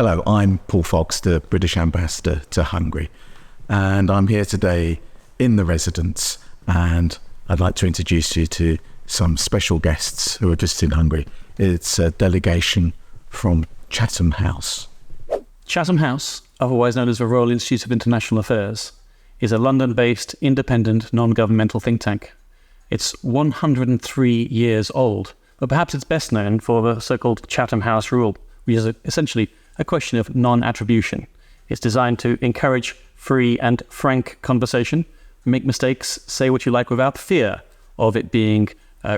Hello, I'm Paul Fox, the British Ambassador to Hungary, and I'm here today in the residence, and I'd like to introduce you to some special guests who are visiting Hungary. It's a delegation from Chatham House. Chatham House, otherwise known as the Royal Institute of International Affairs, is a London-based independent non-governmental think tank. It's 103 years old, but perhaps it's best known for the so-called Chatham House rule, which is essentially a question of non-attribution. It's designed to encourage free and frank conversation, make mistakes, say what you like without fear of it being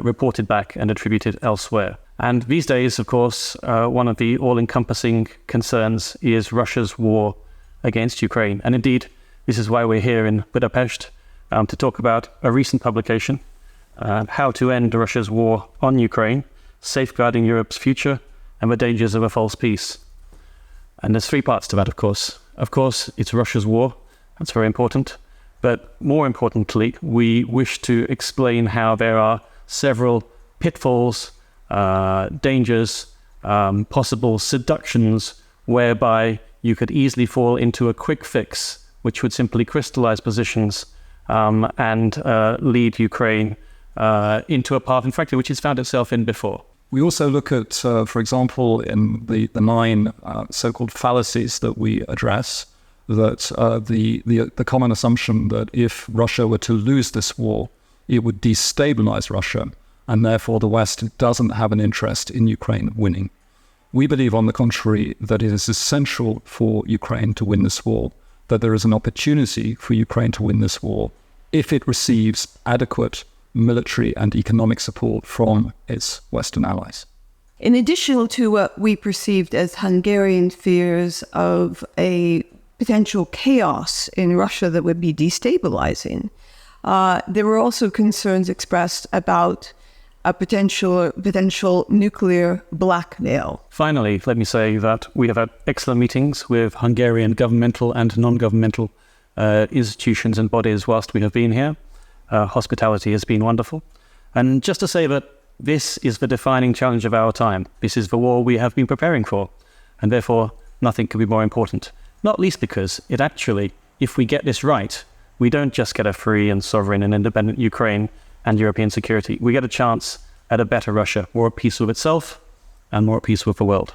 reported back and attributed elsewhere. And these days, of course, one of the all-encompassing concerns is Russia's war against Ukraine. And indeed, this is why we're here in Budapest to talk about a recent publication, How to End Russia's War on Ukraine, Safeguarding Europe's Future and the Dangers of a False Peace. And there's three parts to that, of course. Of course, it's Russia's war. That's very important. But more importantly, we wish to explain how there are several pitfalls, dangers, possible seductions, whereby you could easily fall into a quick fix, which would simply crystallize positions and lead Ukraine into a path, in fact, which it's found itself in before. We also look at, for example, in the 9 so-called fallacies that we address, that the common assumption that if Russia were to lose this war, it would destabilize Russia, and therefore the West doesn't have an interest in Ukraine winning. We believe, on the contrary, that it is essential for Ukraine to win this war, that there is an opportunity for Ukraine to win this war if it receives adequate military and economic support from its Western allies. In addition to what we perceived as Hungarian fears of a potential chaos in Russia that would be destabilizing, there were also concerns expressed about a potential nuclear blackmail. Finally, let me say that we have had excellent meetings with Hungarian governmental and non-governmental institutions and bodies whilst we have been here. Hospitality has been wonderful. And just to say that this is the defining challenge of our time. This is the war we have been preparing for. And therefore, nothing could be more important. Not least because it actually, if we get this right, we don't just get a free and sovereign and independent Ukraine and European security. We get a chance at a better Russia, more at peace with itself and more at peace with the world.